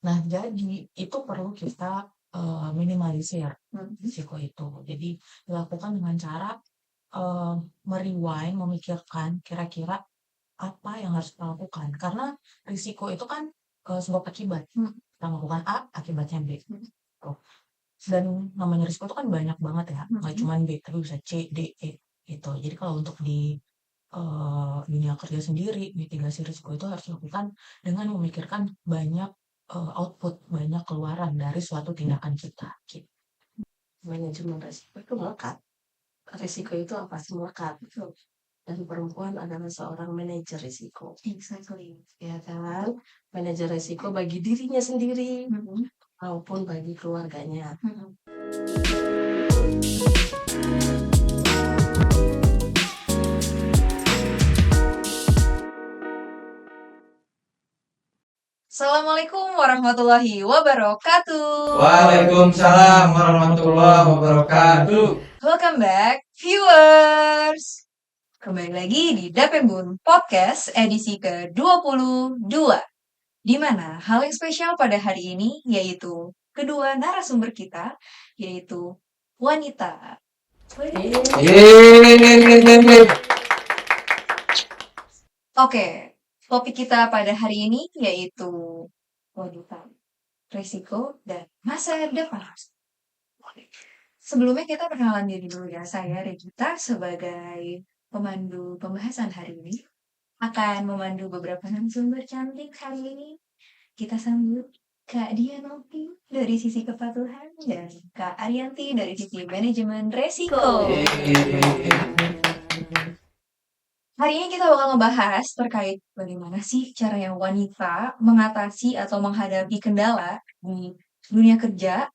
Nah, jadi itu perlu kita, minimalisir Mhm. risiko itu. Jadi dilakukan dengan cara, memikirkan kira-kira apa yang harus kita lakukan. Karena risiko itu kan, sebab akibat. Kita melakukan A, akibatnya B, Mhm. gitu. Dan namanya risiko itu kan banyak banget ya, nggak Mhm. cuman B, tapi bisa C, D, E, gitu. Jadi kalau untuk di, dunia kerja sendiri, mitigasi risiko itu harus dilakukan dengan memikirkan banyak, output, banyak keluaran dari suatu tindakan kita, gitu. Manajemen risiko itu melekat. Risiko itu apa sih? Melekat. Betul. Dan perempuan adalah seorang manajer risiko. Exactly. Ya kan? Manajer risiko bagi dirinya sendiri maupun bagi keluarganya. Assalamualaikum warahmatullahi wabarakatuh. Waalaikumsalam warahmatullahi wabarakatuh. Welcome back, viewers. Kembali lagi di Dapembun Podcast edisi ke-22. Di mana hal yang spesial pada hari ini yaitu kedua narasumber kita, yaitu wanita. Oke, topik kita pada hari ini yaitu wanita, risiko, dan masa depan. Sebelumnya kita perkenalan diri dulu ya. Saya Regita sebagai pemandu pembahasan hari ini akan memandu beberapa narasumber cantik hari ini. Kita sambut Kak Dianopi dari sisi kepatuhan dan Kak Arianti dari sisi manajemen resiko. Hari ini kita bakal ngebahas terkait bagaimana sih caranya wanita mengatasi atau menghadapi kendala di dunia kerja,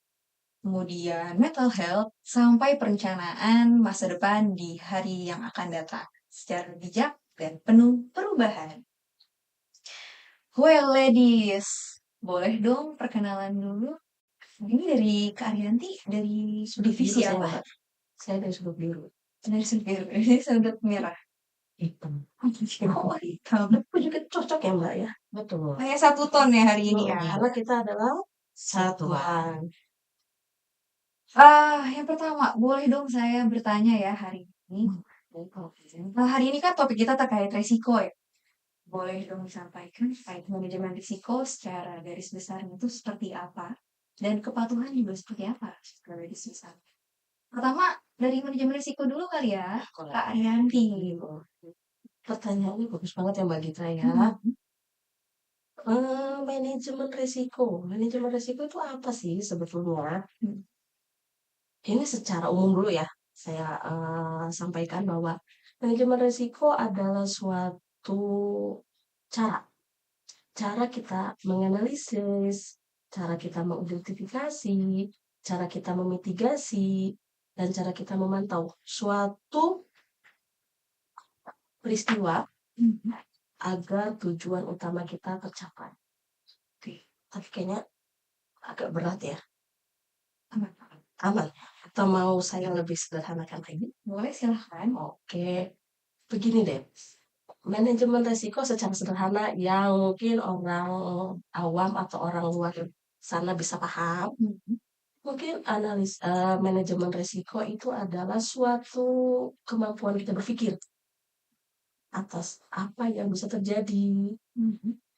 kemudian mental health, sampai perencanaan masa depan di hari yang akan datang secara bijak dan penuh perubahan. Well, ladies, boleh dong perkenalan dulu. Ini dari Kak Arianti, dari divisi Biru, apa? Saya dari sudut biru. Dari sudut biru, ini sudut merah. Hitam. Oh, hitam. Itu juga cocok ya Mbak ya? Betul. Kayak satu ton ya hari ini ya. Karena kita adalah satuan. Yang pertama, boleh dong saya bertanya ya hari ini. Hari ini kan topik kita terkait resiko ya. Boleh dong disampaikan terkait manajemen risiko secara garis besarnya itu seperti apa? Dan kepatuhan juga seperti apa secara garis besar? Pertama, dari manajemen risiko dulu kali ya, Kak Arianti. Pertanyaannya bagus banget ya Mbak Gita ya. Manajemen risiko. Manajemen risiko itu apa sih sebetulnya? Ini secara umum dulu ya. Saya sampaikan bahwa manajemen risiko adalah suatu cara kita menganalisis, cara kita mengidentifikasi, cara kita memitigasi, dan cara kita memantau suatu peristiwa agar tujuan utama kita tercapai. Oke, tapi kayaknya agak berat ya. Aman. Atau mau saya lebih sederhanakan lagi? Boleh silahkan. Oke, begini deh. Manajemen risiko secara sederhana yang mungkin orang awam atau orang luar sana bisa paham. Mungkin manajemen risiko itu adalah suatu kemampuan kita berpikir atas apa yang bisa terjadi,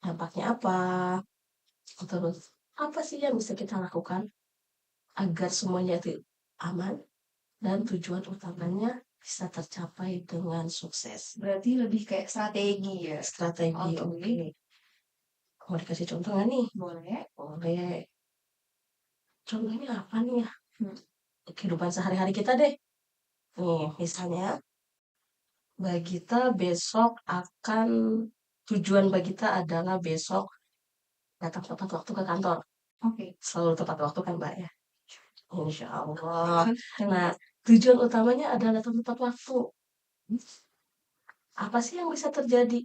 dampaknya apa, terus apa sih yang bisa kita lakukan agar semuanya itu aman dan tujuan utamanya bisa tercapai dengan sukses. Berarti lebih kayak strategi ya. Strategi, oke. Mau dikasih contoh nggak nih? Boleh. Boleh. Contohnya apa nih ya? Kehidupan sehari-hari kita deh. Nih, misalnya, Mbak Gita besok akan tujuan Mbak Gita adalah besok datang tepat waktu ke kantor. Oke. Selalu tepat waktu kan Mbak ya? Insya Allah. Nah, tujuan utamanya adalah datang tepat waktu. Apa sih yang bisa terjadi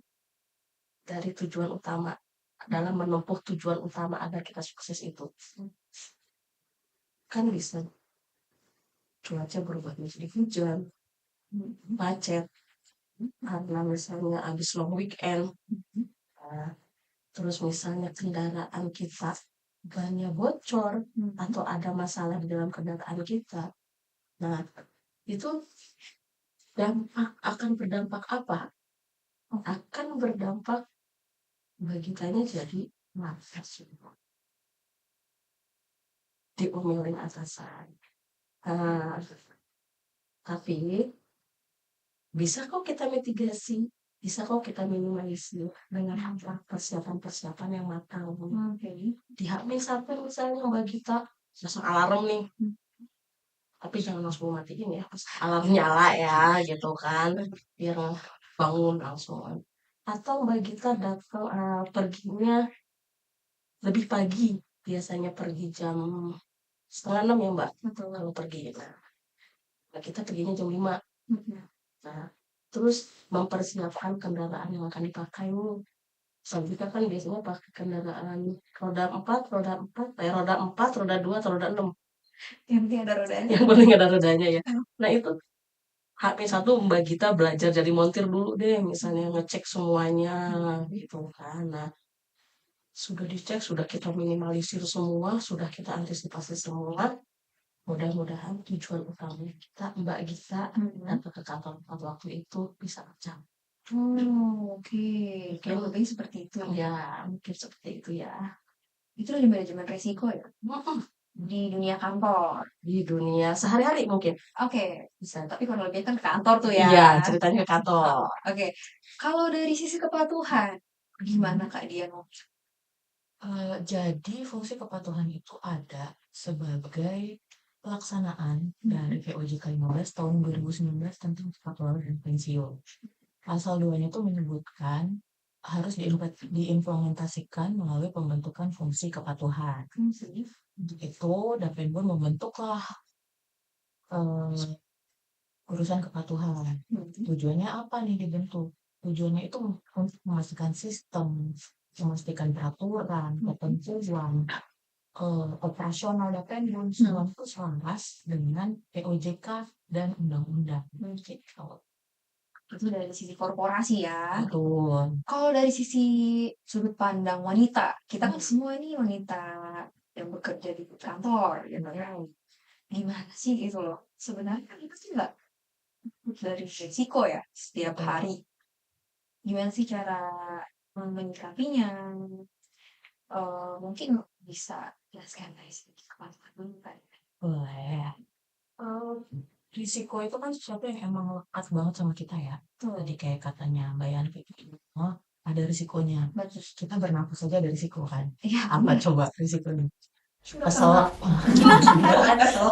dari tujuan utama dalam menempuh tujuan utama agar kita sukses itu? Kan bisa cuaca berubah menjadi hujan, macet, karena misalnya habis long weekend, terus misalnya kendaraan kita bannya bocor Mhm. atau ada masalah di dalam kendaraan kita, nah itu akan berdampak apa? Akan berdampak bagi kitanya jadi males semua, diomelin atasan. Tapi bisa kok kita mitigasi, bisa kok kita minimalisir dengan persiapan-persiapan yang matang. Oke. Di H-1 misalnya Mbak Gita, pasang alarm nih, tapi jangan langsung matiin ya, pas alarm nyala ya gitu kan, biar bangun langsung. Atau Mbak Gita datang perginya lebih pagi, biasanya pergi jam 5:30 ya Mbak, Betul. kalau pergi. Nah, kita perginya jam 5. Mhm. Nah, terus mempersiapkan kendaraan yang akan dipakai nih. Selanjutnya kan biasanya pakai kendaraan roda 4, roda 2, atau roda 6. Yang penting ada rodanya. Yang penting ada rodanya ya. Nah itu H-1 Mbak Gita belajar jadi montir dulu deh, misalnya ngecek semuanya gitu kan. Nah, sudah dicek, sudah kita minimalisir semua, sudah kita antisipasi semua. Mudah-mudahan tujuan utama kita, Mbak Gita, datang ke kantor tepat waktu itu bisa tercapai. Oke. Kurang lebih seperti itu ya. Ya, mungkin seperti itu ya. Itu dari manajemen resiko ya? Di dunia kantor. Di dunia sehari-hari mungkin Oke. bisa. Tapi kurang lebih kan ke kantor tuh ya. Iya, ceritanya ke kantor. Oke. Kalau dari sisi kepatuhan, gimana Kak Dian? Jadi fungsi kepatuhan itu ada sebagai pelaksanaan dari VOJK 15 tahun 2019 tentang kepatuhan dan pensiun. Pasal 2-nya itu menyebutkan harus diimplementasikan melalui pembentukan fungsi kepatuhan. Untuk itu, Dapenbon membentuklah urusan kepatuhan. Tujuannya apa nih dibentuk? Tujuannya itu untuk memastikan sistem, memastikan peraturan, ketentuan, operasional Dapenbon semua itu selaras dengan POJK dan undang-undang. Gitu. Itu dari sisi korporasi ya. Betul. Kalau dari sisi sudut pandang wanita, kita kan semua ini wanita yang bekerja di kantor, gitu ya. Gimana sih gitu loh? Sebenarnya kan itu sih nggak dari risiko ya setiap Betul. hari. Gimana sih cara menyikapinya? Mungkin bisa jelaskan dari segi kepatuhan dulu kan? Boleh. Risiko itu kan sesuatu yang emang lekat banget sama kita ya. Tadi kayak katanya Mbak Yan kayak gitu. Oh, ada risikonya. Betul. Kita bernafas saja ada risiko kan. Iya. Apa coba risikonya? Pesawat.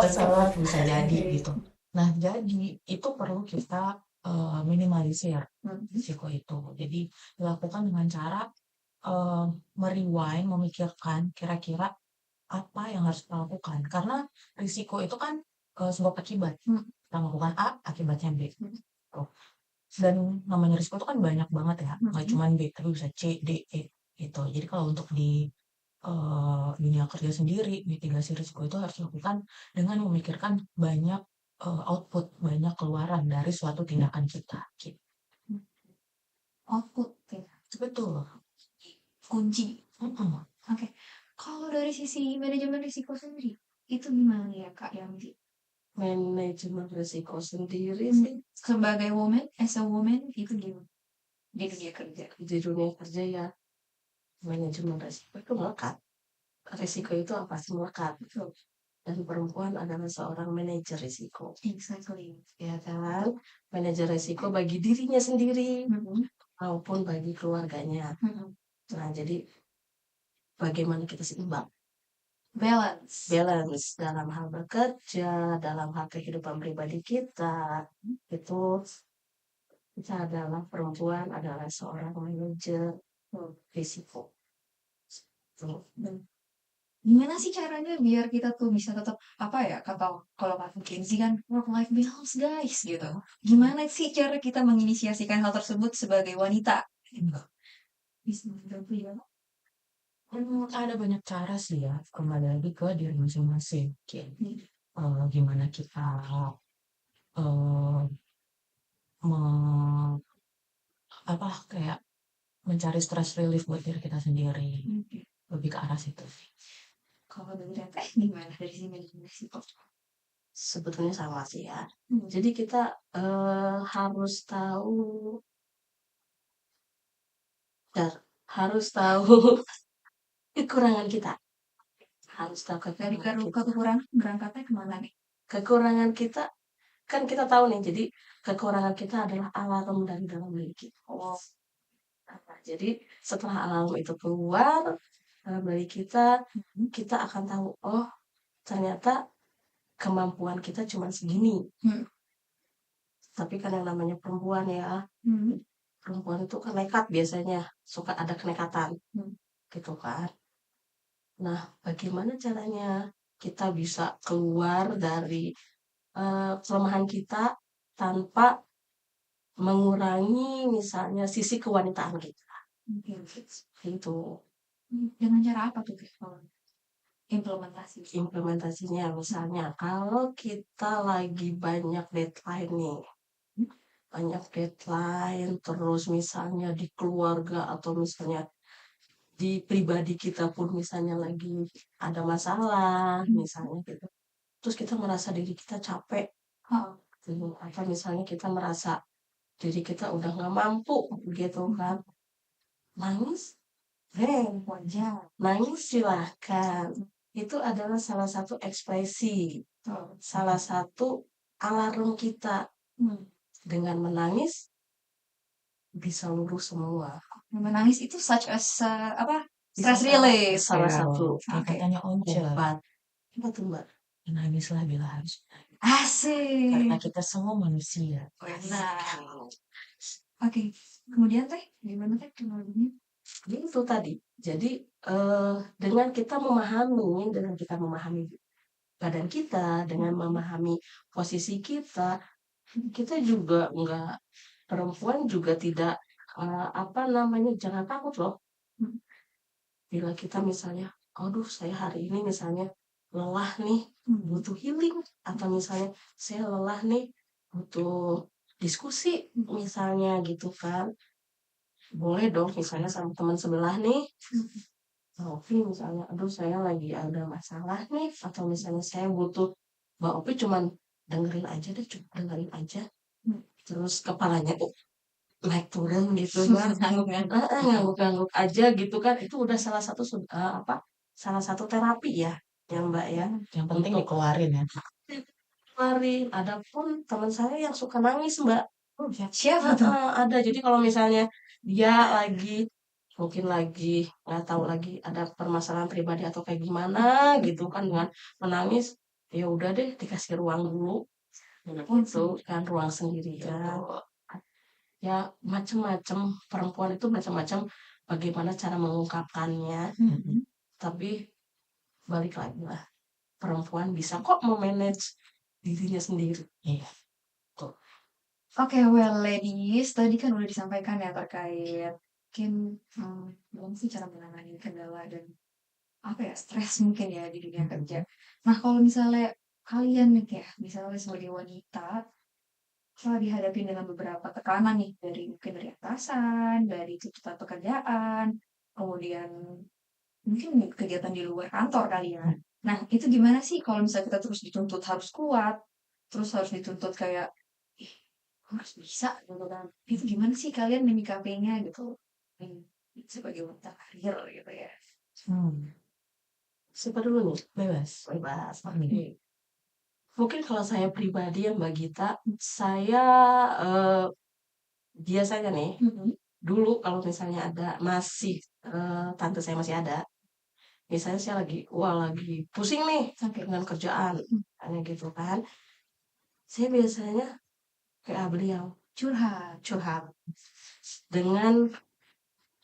Pesawat bisa jadi gitu. Nah, jadi itu perlu kita minimalisir risiko itu. Jadi dilakukan dengan cara merewind, memikirkan kira-kira apa yang harus kita lakukan. Karena risiko itu kan sebab akibat. Kita melakukan A, akibatnya B. Tuh. Dan namanya risiko itu kan banyak banget ya. Nggak cuma B, tapi bisa C, D, E gitu. Jadi kalau untuk di dunia kerja sendiri, mitigasi risiko itu harus dilakukan dengan memikirkan banyak output, banyak keluaran dari suatu tindakan kita. Gitu. Output ya. Betul. Kunci. Oke. Kalau dari sisi manajemen risiko sendiri, itu gimana ya Kak Yanti? Manajemen risiko sendiri sih Sebagai woman, as a woman, itu gimana? Di dunia kerja. di dunia kerja ya, manajemen risiko itu melekat. Risiko itu apa sih melekat? Dan perempuan adalah seorang manajer risiko. Exactly. Ya kan? Manajer risiko bagi dirinya sendiri maupun bagi keluarganya. Nah, jadi bagaimana kita seimbang? Balance. Balance dalam hal bekerja, dalam hal kehidupan pribadi kita. Itu kita adalah perempuan, adalah seorang manajer risiko. Gimana sih caranya biar kita tuh bisa tetap apa ya, kalau kata McKinsey kan work life balance guys gitu. Gimana sih cara kita menginisiasikan hal tersebut sebagai wanita? Bisa membantu ya. Ada banyak cara sih ya, kembali lagi ke diri masing-masing. Gimana kita kayak mencari stress relief buat diri kita sendiri. Lebih ke arah situ sih. Kalau dari Teteh gimana dari sisi manajemen risiko? Sebetulnya sama sih ya. Hmm. Jadi kita harus tahu harus tahu kekurangan kita. Harus tahu Dari kekurangan kita. kekurangan berangkatnya kemana nih? Kekurangan kita kan kita tahu nih. Jadi kekurangan kita adalah alarm dari dalam diri kita. Nah, jadi setelah alarm itu keluar dalam diri kita, kita akan tahu, oh ternyata kemampuan kita cuma segini. Tapi kan yang namanya perempuan ya, perempuan itu kan nekat biasanya, suka ada kenekatan, gitu kan. Nah, bagaimana caranya kita bisa keluar dari kelemahan kita tanpa mengurangi misalnya sisi kewanitaan kita, gitu. Dengan cara apa tuh kalau implementasi? Implementasinya misalnya kalau kita lagi banyak deadline nih, terus misalnya di keluarga atau misalnya di pribadi kita pun misalnya lagi ada masalah misalnya gitu, terus kita merasa diri kita capek gitu, atau misalnya kita merasa diri kita udah nggak mampu gitu kan, nangis wajar, nangis silahkan, itu adalah salah satu ekspresi, salah satu alarm kita. Dengan menangis bisa luluh semua. Menangis itu such as apa? Bisa Stress relief. salah satu Kayak katanya Once, obat. Apa tuh Mbak? menangislah bila harus. Asik. Karena kita semua manusia. Nah, oke. Kemudian Teh, gimana Teh teknologinya? Itu tadi. Jadi dengan kita memahami badan kita, dengan memahami posisi kita, kita juga enggak, perempuan juga tidak jangan takut loh. Bila kita misalnya, aduh saya hari ini misalnya lelah nih, butuh healing, atau misalnya saya lelah nih, butuh diskusi misalnya gitu kan, boleh dong misalnya sama teman sebelah nih, Opi misalnya, aduh saya lagi ada masalah nih, atau misalnya saya butuh, Mbak Opi cuman dengerin aja deh, dengerin aja, terus kepalanya naik turun gitu kan, ngangguk-ngangguk aja gitu kan, itu udah salah satu terapi ya Mbak ya. Yang penting Untuk dikeluarin ya. keluarin. Adapun teman saya yang suka nangis Mbak, Siapa tuh? ada. Jadi kalau misalnya dia mungkin lagi nggak tahu lagi ada permasalahan pribadi atau kayak gimana gitu kan, dengan menangis, ya udah deh dikasih ruang dulu, gitu kan, ruang sendirian. Ya macam-macam, perempuan itu macam-macam bagaimana cara mengungkapkannya. Tapi balik lagi lah, perempuan bisa kok memanage dirinya sendiri. Iya. Oke, well ladies, tadi kan udah disampaikan ya terkait mungkin belum sih cara menangani kendala dan apa ya, stres mungkin ya di dunia kerja. Nah, kalau misalnya kalian nih ya, misalnya sebagai wanita, kalau dihadapi dengan beberapa tekanan nih mungkin dari atasan, dari tuntutan pekerjaan, kemudian mungkin kegiatan di luar kantor kali ya. Nah, itu gimana sih kalau misalnya kita terus dituntut harus kuat, terus harus dituntut kayak, ih, harus bisa gitu kan. Itu gimana sih kalian menyikapinya gitu? Sebagai wanita karir gitu ya. Siapa dulu nih? Bebas. Oke. Mungkin kalau saya pribadi ya Mbak Gita, saya biasanya nih, dulu kalau misalnya ada tante saya masih ada, misalnya saya lagi pusing nih dengan kerjaan, hanya gitu kan, saya biasanya kayak beliau curhat dengan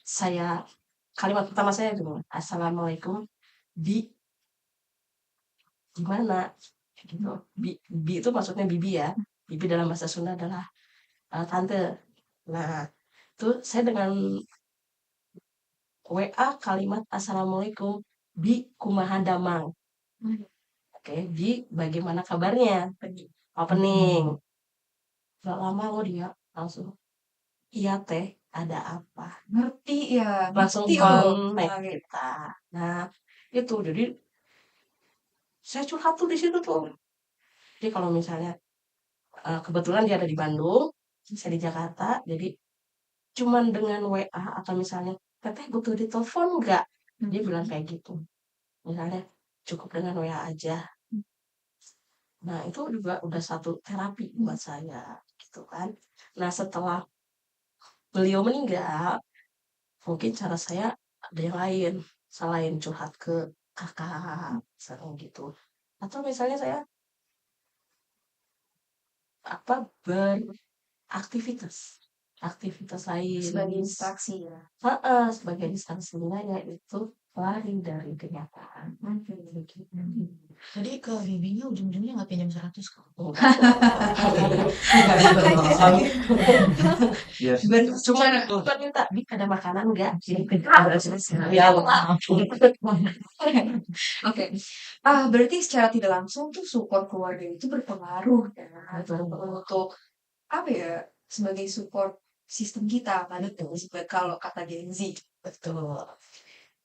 saya, kalimat pertama saya gitu, Assalamualaikum, Bi, gimana gitu. Bi itu maksudnya bibi ya, bibi dalam bahasa Sunda adalah tante. Nah itu saya dengan WA kalimat Assalamualaikum, Bi kumaha damang. Oke, Bi bagaimana kabarnya, opening. Gak lama loh dia langsung, iya teh ada apa, Ngerti ya, langsung ngerti loh. connect kita. Nah itu jadi saya curhat tuh di situ tuh. Jadi kalau misalnya kebetulan dia ada di Bandung, saya di Jakarta, jadi cuman dengan WA atau misalnya, "Teteh butuh ditelepon nggak?" Dia bilang kayak gitu. Misalnya, "Cukup dengan WA aja." Nah, itu juga udah satu terapi buat saya, gitu kan. Nah, setelah beliau meninggal, mungkin cara saya ada yang lain, selain curhat ke kakak, misalnya gitu. Atau misalnya saya apa beraktivitas, aktivitas Sebagai lain. distraksi ya. Heeh, sebagai distraksinya yaitu lari dari kenyataan. Begitu. Jadi ke bibinya ujung-ujungnya nggak pinjam 100 kok. Yes. Cuman minta, "Bi, ada makanan nggak?" Gitu. Ya Allah. Oke. Berarti secara tidak langsung tuh support keluarga itu berpengaruh ya untuk apa ya, sebagai support sistem kita kan itu kalau kata Gen Z. Betul.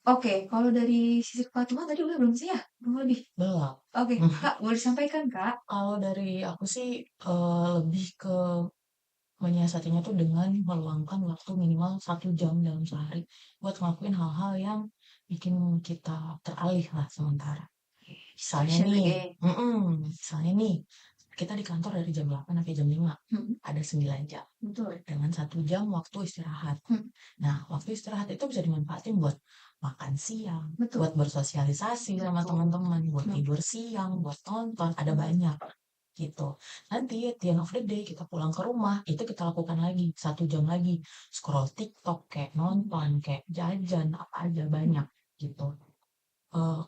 Oke, kalau dari sisi kepatuhan tadi udah belum sih ya? Belum lebih. Belum. Oke, Kak, boleh disampaikan, Kak? Kalau dari aku sih lebih ke menyiasatinya tuh dengan meluangkan waktu minimal 1 jam dalam sehari buat ngelakuin hal-hal yang bikin kita teralih lah sementara. Misalnya Passion nih, again. misalnya nih, kita di kantor dari jam 8 sampai jam 5, ada 9 jam. Betul. Dengan 1 jam waktu istirahat. Nah, waktu istirahat itu bisa dimanfaatin buat makan siang, Betul. buat bersosialisasi sama Betul. teman-teman, buat tidur siang, buat nonton, ada banyak gitu. Nanti at the end of the day kita pulang ke rumah, itu kita lakukan lagi 1 jam lagi, scroll TikTok, kayak nonton, kayak jajan, apa aja banyak gitu.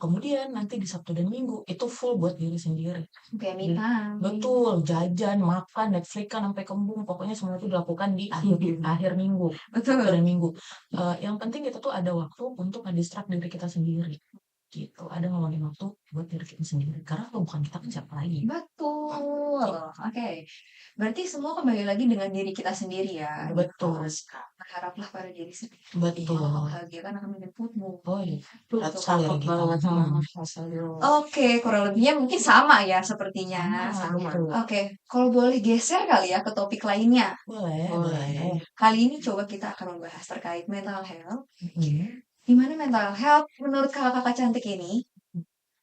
Kemudian nanti di Sabtu dan Minggu itu full buat diri sendiri. Kayak me time. Betul, jajan, makan, Netflix-an sampai kembung, pokoknya semua itu dilakukan di akhir minggu, Betul. Sabtu dan Minggu. Yang penting kita tuh ada waktu untuk ngedistract diri kita sendiri, gitu. Ada ngeluangin waktu buat diri kita sendiri, karena kalau bukan kita kan siapa lagi? Betul. Oke. Berarti semua kembali lagi dengan diri kita sendiri ya. Betul. Berharaplah pada diri sendiri. Betul. Kebahagiaan akan menjemputmu. Oh iya, berat Itu sekali cakep kita. banget rasanya. Oke, kurang lebihnya mungkin sama ya sepertinya. Sama, betul. Oke, kalau boleh geser kali ya ke topik lainnya. Boleh. Kali ini coba kita akan membahas terkait mental health. Mhm. Di mana mental health menurut kakak-kakak cantik ini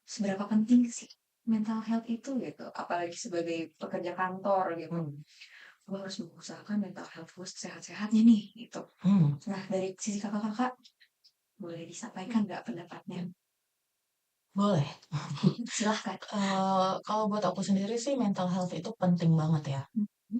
seberapa penting sih mental health itu gitu, apalagi sebagai pekerja kantor gitu. Gue harus mengusahakan mental health gue sehat-sehatnya nih gitu. Nah, dari sisi kakak-kakak boleh disampaikan nggak pendapatnya? Boleh. Silahkan. Kalau buat aku sendiri sih mental health itu penting banget ya.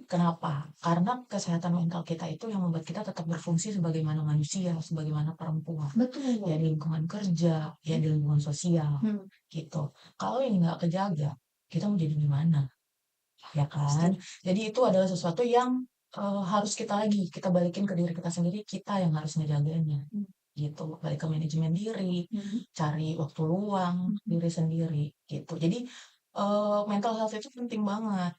Kenapa? Karena kesehatan mental kita itu yang membuat kita tetap berfungsi sebagaimana manusia, sebagaimana perempuan. Betul. Ya di lingkungan kerja, ya di lingkungan sosial, gitu. Kalau ini nggak kejaga, kita mau jadi gimana? Ya kan? Jadi itu adalah sesuatu yang harus kita balikin ke diri kita sendiri, kita yang harus ngejaganya. Gitu. Balik ke manajemen diri, cari waktu luang diri sendiri, gitu. Jadi mental health itu penting banget.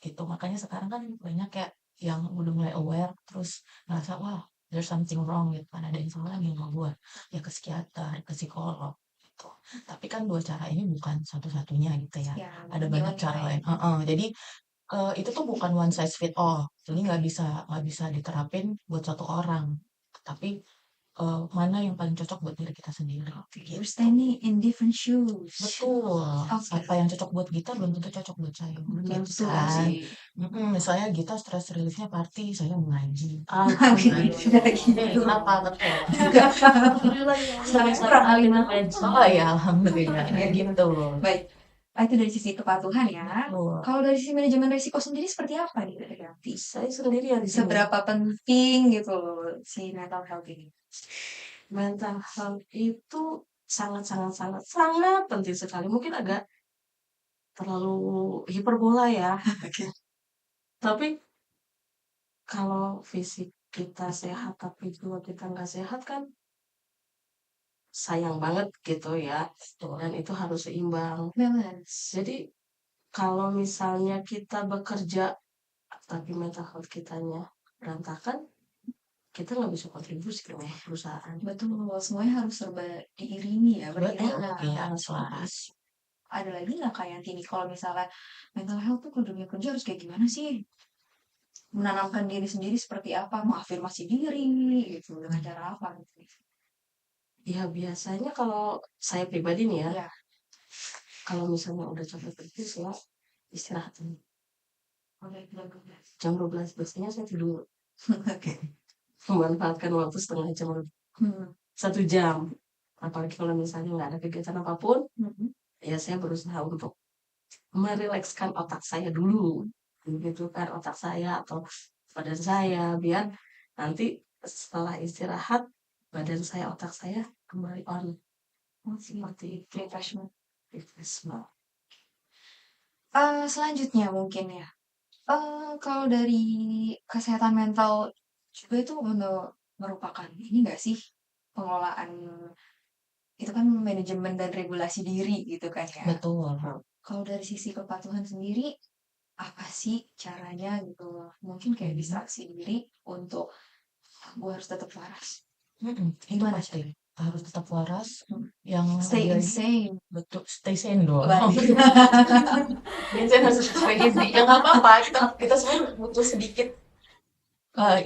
Gitu. Makanya sekarang kan banyak kayak yang udah mulai aware terus ngerasa wah there's something wrong gitu kan, ada yang salah nih sama gue, ya ke psikiater, ke psikolog gitu. Tapi kan 2 cara ini bukan satu-satunya gitu ya, ada banyak cara lain. Jadi itu tuh bukan one size fit all, jadi nggak bisa diterapin buat satu orang, tapi mana yang paling cocok buat diri kita sendiri. We're standing in different shoes. Betul. Apa yang cocok buat Gita belum tentu cocok buat saya. Gitu kan. Misalnya Gita stress relief-nya party, saya mengaji. Kenapa? Betul. Kurang alim. Oh ya, alhamdulillah. Ya gitu. Baik. Itu dari sisi kepatuhan ya. Kalau dari sisi manajemen risiko sendiri seperti apa nih Dari Saya sendiri yang di sini. seberapa penting gitu loh si mental health ini? Mental health itu sangat penting sekali. Mungkin agak terlalu hiperbola ya. Tapi kalau fisik kita sehat tapi jiwa kita nggak sehat kan sayang banget gitu ya. Dan itu harus seimbang. Balance. Jadi kalau misalnya kita bekerja tapi mental health kitanya berantakan, kita nggak bisa kontribusi ke perusahaan. Betul, semuanya harus serba diiringi ya. Betul, beriringan. ya, selaras. ada lagi nggak kayak Tini kalau misalnya mental health tuh kalau dunia kerja harus kayak gimana sih? Menanamkan diri sendiri seperti apa? Mengafirmasi diri gitu dengan cara apa gitu? Ya biasanya kalau saya pribadi nih ya, Ya, kalau misalnya udah capek kerja saya istirahat dulu. oke, bagus. Jam 12 biasanya saya tidur. Oke. Memanfaatkan waktu setengah jam, Hmm. 1 jam. Apalagi kalau misalnya nggak ada kegiatan apapun, Mhm. ya saya berusaha untuk merilekskan otak saya dulu. Gitu kan, otak saya atau badan saya, biar nanti setelah istirahat, badan saya, otak saya kembali on. Seperti itu. Refreshment. Refreshment. Selanjutnya mungkin ya. Kalau dari kesehatan mental juga itu merupakan ini nggak sih pengelolaan itu kan manajemen dan regulasi diri gitu kan ya. Betul. Kalau dari sisi kepatuhan sendiri apa sih caranya gitu loh. Mungkin kayak distraksi diri untuk gue harus tetap waras. Itu Gimana pasti harus tetap waras. Hmm. Yang Stay lagi-lagi, insane. betul, stay sane dong. Balik. Biasanya harus stay easy. Ya nggak apa-apa. Kita semua butuh sedikit.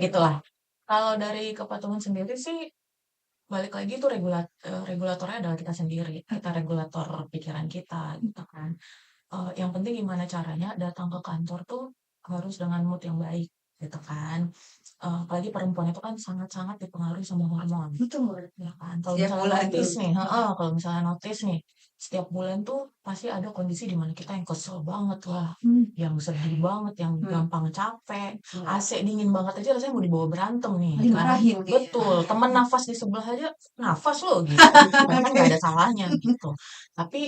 Itulah. Kalau dari kepatuhan sendiri sih, balik lagi itu regulatornya adalah kita sendiri. Kita regulator pikiran kita gitu kan. Yang penting gimana caranya datang ke kantor tuh harus dengan mood yang baik gitu kan. Apalagi perempuan itu kan sangat-sangat dipengaruhi sama hormon. Betul. Ya kan, kalau Setiap misalnya bulan notice tuh. nih, kalau misalnya notice nih, setiap bulan tuh pasti ada kondisi di mana kita yang kesel banget lah, yang sedih banget, yang gampang capek, AC dingin banget aja rasanya mau dibawa berantem nih, kan? Dimarahin kayaknya. Betul, temen nafas di sebelah aja, nafas lo gitu, padahal kan nggak ada salahnya gitu. Tapi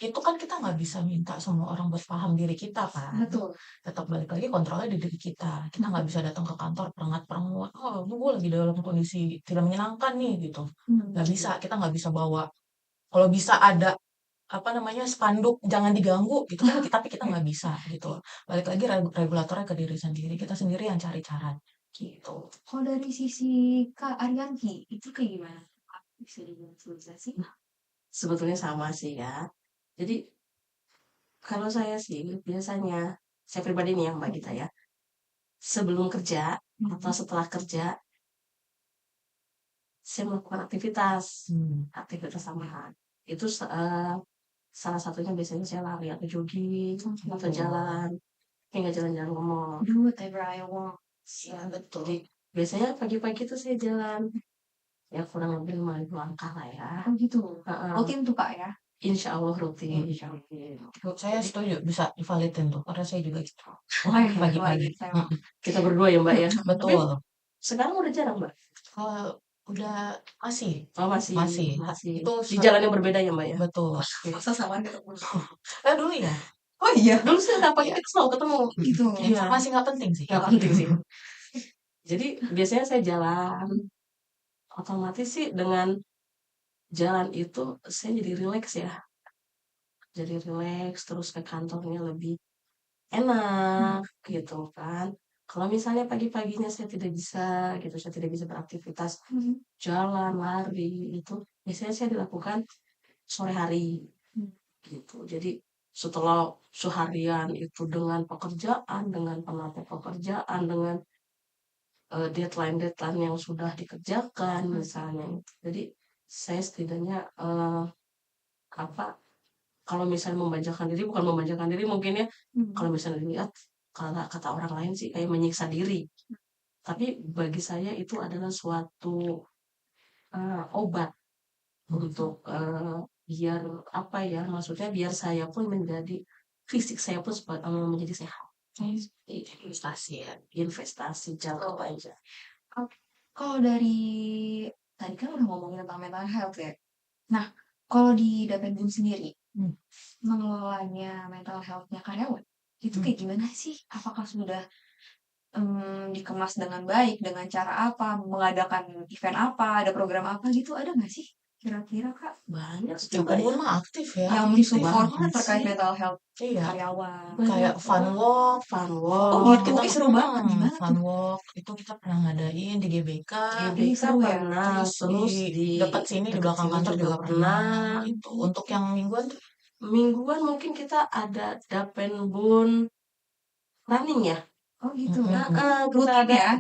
itu kan kita nggak bisa minta semua orang buat paham diri kita kan. Betul. Tetap balik lagi kontrolnya di diri kita. Kita nggak bisa datang ke kantor perengat-perengut, oh gue lagi dalam kondisi tidak menyenangkan nih gitu. Nggak bisa, kita nggak bisa bawa. Kalau bisa ada apa namanya spanduk jangan diganggu gitu kan, tapi kita nggak bisa gitu. Balik lagi regulatornya ke diri sendiri. Kita sendiri yang cari cara gitu. Kalau dari sisi Kak Arianti itu kayak gimana? Bisa divisualisasi? Sebetulnya sama sih ya. Jadi kalau saya sih biasanya, saya pribadi nih yang Mbak Gita ya, sebelum kerja atau setelah kerja, saya melakukan aktivitas tambahan. Itu salah satunya biasanya saya lari atau jogging atau jalan, hingga jalan-jalan ke mall. Do whatever I want. Ya betul. Jadi biasanya pagi-pagi itu saya jalan ya kurang lebih 5.000 langkah lah ya. Oh gitu. Heeh. Rutin tuh Kak ya? Insya Allah rutin. Saya setuju bisa divalidin tuh karena saya juga gitu. Pagi-pagi. Kita berdua ya Mbak ya. Tapi Betul. sekarang udah jarang Mbak. Udah masih. Oh masih. Itu di jalan yang berbeda ya Mbak ya. Betul. Masa sama ketemu? Dulu ya. Oh iya. Dulu sih pagi kita selalu ketemu. Gitu. Iya. Masih nggak penting sih. Nggak penting sih. Jadi biasanya saya jalan. Otomatis sih dengan jalan itu saya jadi rileks ya. Jadi rileks terus ke kantornya lebih enak gitu kan. Kalau misalnya pagi-paginya saya tidak bisa gitu, saya tidak bisa beraktivitas jalan, lari itu biasanya saya dilakukan sore hari gitu. Jadi setelah seharian itu dengan pekerjaan, dengan penata pekerjaan, dengan deadline-deadline yang sudah dikerjakan misalnya. Jadi saya setidaknya kalau misalnya bukan membajakan diri mungkin ya, kalau misalnya dilihat kata orang lain sih kayak menyiksa diri. Tapi bagi saya itu adalah suatu obat untuk biar maksudnya biar saya pun fisik saya pun menjadi sehat. Investasi ya. Investasi jangka panjang. Kalau dari tadi kan udah ngomongin tentang mental health ya. Nah, kalau di Dapenbun sendiri, mengelolanya mental health-nya karyawan, itu kayak gimana sih? Apakah sudah dikemas dengan baik, dengan cara apa, mengadakan event apa, ada program apa gitu, ada nggak sih? Kira-kira Kak? Banyak Dapenbun mah aktif ya. Yang mensupport terkait mental health karyawan. Kayak fun walk. Oh gitu, seru banget. Gimana Fun tuh? walk itu kita pernah ngadain di GBK. seru ya. Pernah, terus di dekat sini di belakang kantor juga pernah. Itu untuk yang mingguan tuh mingguan mungkin kita ada Dapenbun running ya. Oh gitu. Kita Rutin ada ya.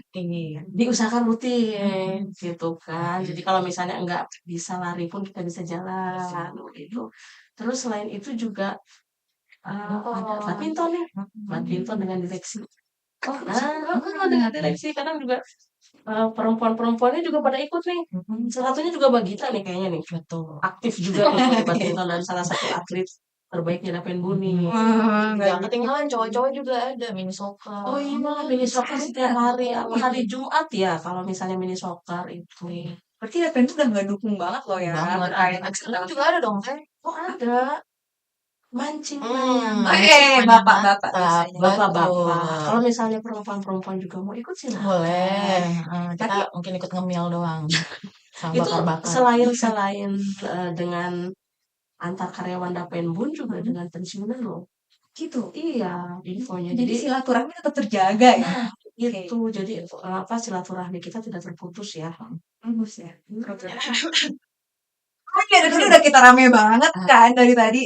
diusahakan rutin gitu kan. Jadi kalau misalnya nggak bisa lari pun kita bisa jalan gitu. Terus selain itu juga ada badminton nih, badminton dengan direksi. Oh, Dengan direksi kadang juga perempuan-perempuannya juga pada ikut nih. Salah satunya juga Bagita nih kayaknya nih. Betul. Aktif juga nih di badminton dan salah satu atlet terbaiknya Dapenbun nih. Jangan ketinggalan cowok-cowok juga ada mini soccer. Oh iya, mini soccer setiap hari, apa hari Jumat ya kalau misalnya mini soccer itu. Berarti Dapen tuh udah ngedukung banget loh ya. Banget. Terkait Ekstrim juga ada dong, kan? Oh ada, mancing bapak-bapak biasanya. bapak-bapak. Kalau misalnya perempuan-perempuan juga mau ikut silakan. Boleh. Kita Tapi- mungkin ikut ngemil doang. Sama Itu bakar-bakar. selain dengan antar karyawan Dapenbun juga dengan pensiunan loh. Gitu. Iya, infonya. Jadi silaturahmi tetap terjaga ya. itu jadi silaturahmi kita tidak terputus ya. Bagus ya. Oh iya, dari tadi udah kita rame banget kan dari tadi.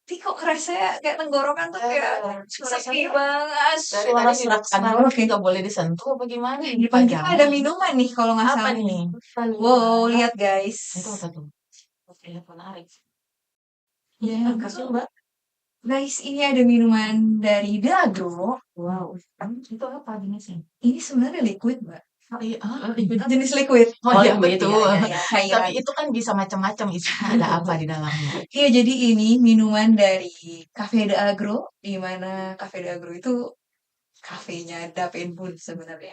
Tapi kok rasanya kayak tenggorokan tuh kayak sepi banget. Dari Suara tadi serak-serak. serak nggak boleh disentuh apa gimana? Di depan kita ada minuman nih kalau nggak Apa salah. nih? Wow, lihat guys. Itu apa tuh? Oke, menarik. Iya, kasih Mbak. Guys, ini ada minuman dari Dagro. Wow. Itu apa jenisnya? Ini sebenarnya liquid, Mbak. Jenis liquid. Oh, iya, liquid itu. ya. Cairan. Tapi itu kan bisa macam-macam isinya. Ada apa di dalamnya? Iya, jadi ini minuman dari Cafe de Agro, di mana Cafe de Agro itu kafenya Dapenbun sebenarnya.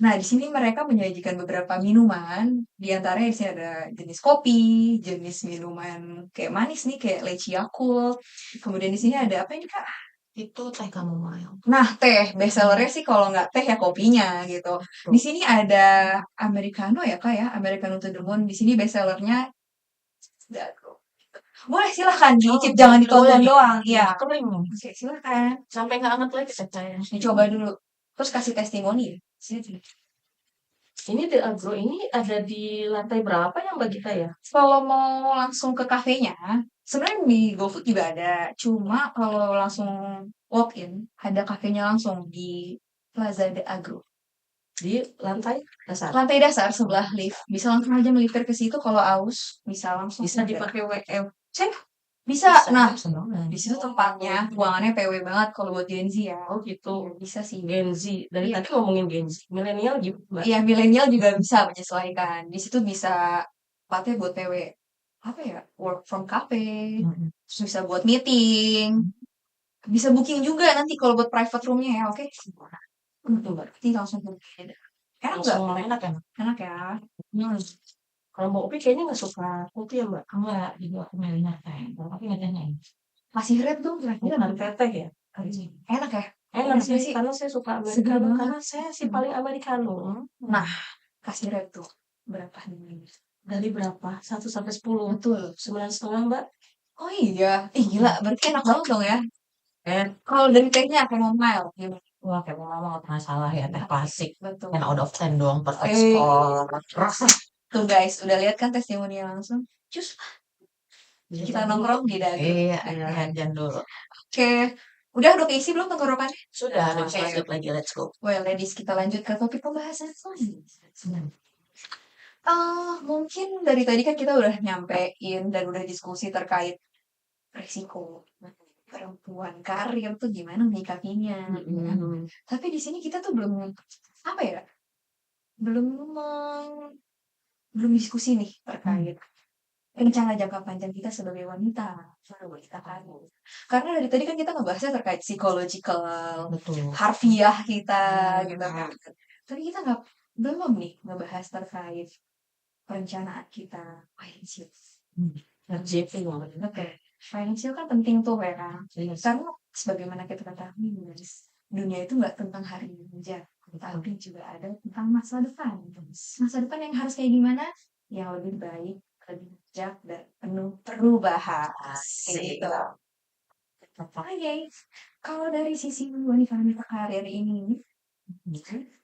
Nah, di sini mereka menyajikan beberapa minuman, di antaranya di sini ada jenis kopi, jenis minuman kayak manis nih, kayak leci Yakult. Kemudian di sini ada apa ini Kak? Itu teh chamomile. Nah, teh bestsellernya sih kalau nggak teh ya kopinya gitu. Di sini ada americano ya Kak ya, americano to the moon. Di sini bestsellernya Dagro. Boleh silahkan diicip, jangan ditonton doang. Iya. Kering. Oke, silahkan. Sampai nggak anget lagi saya. Dicoba dulu. Terus kasih testimoni ya. Sini. Ini The Agro ini ada di lantai berapa yang Mbak Gita ya? Kalau mau langsung ke kafenya, sebenarnya di GoFood juga ada. Cuma kalau langsung walk in, ada kafenya langsung di Plaza The Agro. Di lantai dasar. Lantai dasar sebelah lift. Bisa langsung aja melipir ke situ kalau aus. Bisa langsung. Bisa ada. dipakai WM. Bisa. Nah, Senang. di situ tempatnya. Ruangannya PW banget kalau buat Gen Z ya. Oh gitu. Bisa sih. Gen Z. Dari Iya. tadi ngomongin Gen Z. Milenial gitu Mbak. Iya, milenial juga bisa menyesuaikan. Di situ bisa tempatnya buat PW. Apa ya? Work from cafe. Terus bisa buat meeting. Bisa booking juga nanti kalau buat private roomnya ya, oke? Betul Mbak. Nanti langsung booking. Enak nggak? Langsung enak ya. Enak ya. Kalau Mbak Upi kayaknya nggak suka kopi ya Mbak. Enggak, juga aku milihnya teh. Tapi nggak tehnya. Masih red dong kira-kira. Bukan teteh ya. Enak ya? Enak Enak sih, sih. karena saya suka Segar americano. banget. Karena saya sih paling americano. Nah, kasih red tuh. Berapa nih? Dari berapa? 1 sampai 10. Betul. 9,5 Mbak. Oh iya. Gila. Berarti enak banget dong ya. Kalau dari tehnya chamomile. Gimana? Wah, kayak mama nggak pernah salah ya, teh klasik. Betul. 10 out of 10 doang, perfect Eh. score. Tuh guys, udah lihat kan testimoni langsung? Cus. Kita nongkrong di Dagro. Iya, jangan dulu. Oke. Udah keisi belum tenggorokannya? Sudah, Oke. bisa lanjut lagi, let's go. Well, ladies, kita lanjut ke topik pembahasan selanjutnya. Mungkin dari tadi kan kita udah nyampein dan udah diskusi terkait resiko perempuan karir tuh gimana menyikapinya. Tapi di sini kita tuh belum apa ya? Belum diskusi nih terkait rencana jangka panjang kita sebagai wanita karir. Karena dari tadi kan kita ngebahasnya terkait psychological, Betul. harfiah kita gitu kan. Tapi kita belum nih ngebahas terkait perencanaan kita financial. RJP banget. Oke. Financial kan penting tuh ya kan. Iya. Karena sebagaimana kita ketahui guys, dunia itu nggak tentang hari ini aja, tapi juga ada tentang masa depan. Masa depan yang harus kayak gimana? Yang lebih baik, lebih bijak dan penuh perubahan. Gitu. Oke. Kalau dari sisi wanita karir ini,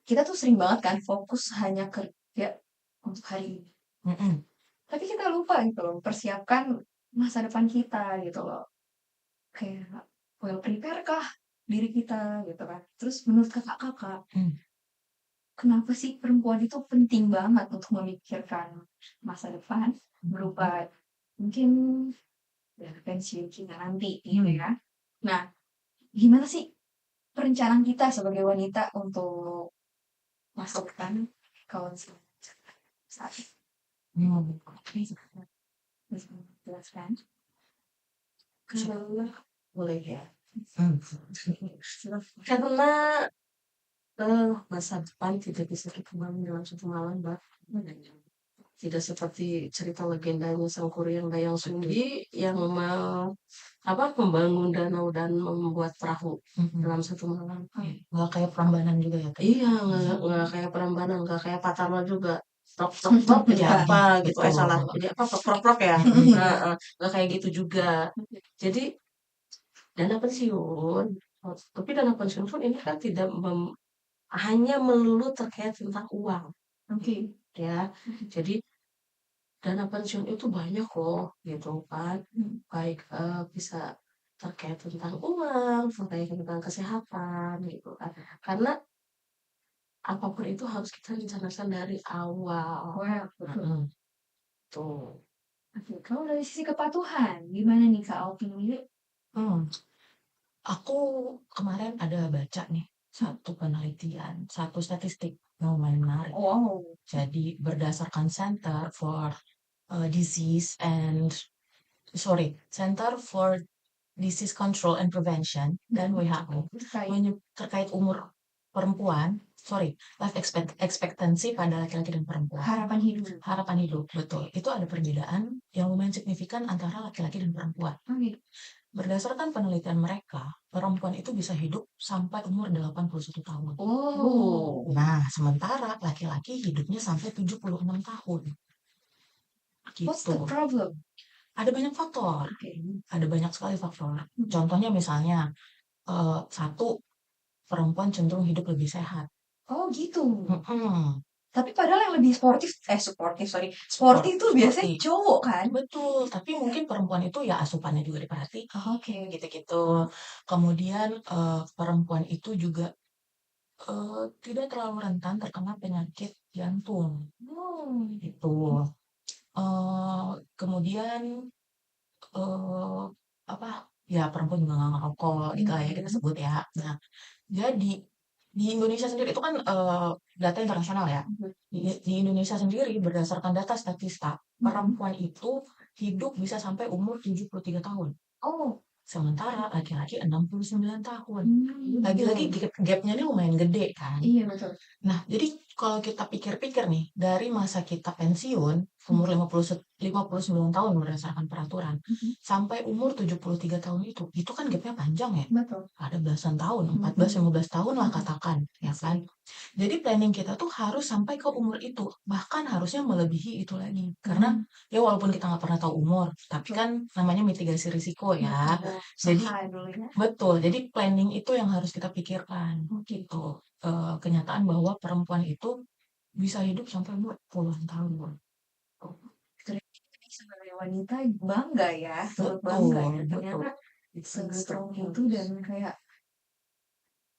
kita tuh sering banget kan fokus hanya kerja untuk hari ini. Tapi kita lupa gitu loh, persiapkan masa depan kita gitu loh. kayak well prepare kah diri kita gitu kan. Terus menurut Kakak, kenapa sih perempuan itu penting banget untuk memikirkan masa depan berupa mungkin ya pensiun kita nanti gitu ya. Nah, gimana sih perencanaan kita sebagai wanita untuk masa depan kalau saat ini bisa jelaskan? Karena boleh ya. Silakan. Karena masa depan tidak bisa kita bangun dalam satu malam, Mbak. Tidak seperti cerita legendanya Sang Kuryang Dayang Sumbi yang membangun danau dan membuat perahu dalam satu malam. Nggak kayak Prambanan juga ya, Teh? Iya, nggak kayak Prambanan, nggak kayak Patama juga. Prok prok prok jadi Ya, apa gitu, betul. salah jadi apa prok prok prok ya. Nggak kayak gitu juga. Jadi dana pensiun, tapi dana pensiun pun ini kan tidak hanya melulu terkait tentang uang, Oke. ya. Jadi dana pensiun itu banyak loh, gitu kan. Baik bisa terkait tentang uang, terkait tentang kesehatan, gitu kan. Karena apapun itu harus kita rencanakan dari awal. Wah, betul. Tuh. Oke, kalau dari sisi kepatuhan, gimana nih Kak Alvin? Aku kemarin ada baca nih satu penelitian, satu statistik yang lumayan menarik. Wow. Jadi berdasarkan Center for Disease Control and Prevention dan WHO terkait umur perempuan, life expectancy pada laki-laki dan perempuan. Harapan hidup, betul. Itu ada perbedaan yang lumayan signifikan antara laki-laki dan perempuan. Berdasarkan penelitian mereka, perempuan itu bisa hidup sampai umur 81 tahun. Oh. Nah, sementara laki-laki hidupnya sampai 76 tahun. What's the Gitu. problem? Ada banyak faktor. Okay. Ada banyak sekali faktor. Contohnya misalnya, satu, perempuan cenderung hidup lebih sehat. Oh gitu. Mm-mm. Tapi padahal yang lebih sporty itu biasanya cowok kan? Betul, tapi mungkin perempuan itu ya asupannya juga diperhatikan. Oke. Gitu-gitu. Kemudian perempuan itu juga tidak terlalu rentan terkena penyakit jantung. Gitu. Kemudian ya perempuan juga nggak ngerokok gitu lah ya kita sebut ya. Nah, jadi di Indonesia sendiri itu kan data internasional ya. Di Indonesia sendiri berdasarkan data Statista, perempuan itu hidup bisa sampai umur 73 tahun. Oh. Sementara laki-laki 69 tahun. Lagi-lagi gapnya ini lumayan gede kan. Iya betul. Nah, jadi kalau kita pikir-pikir nih, dari masa kita pensiun, umur 59 tahun berdasarkan peraturan, sampai umur 73 tahun itu kan gapnya panjang ya. Betul. Ada belasan tahun, 14-15 tahun lah katakan, ya kan. Jadi planning kita tuh harus sampai ke umur itu, bahkan harusnya melebihi itu lagi. Karena ya walaupun kita nggak pernah tahu umur, tapi kan namanya mitigasi risiko ya. Jadi betul, jadi planning itu yang harus kita pikirkan. Gitu. Kenyataan bahwa perempuan itu bisa hidup sampai umur puluhan tahun. Sebagai wanita bangga ya, bangga ya. Ternyata se-strong itu dan kayak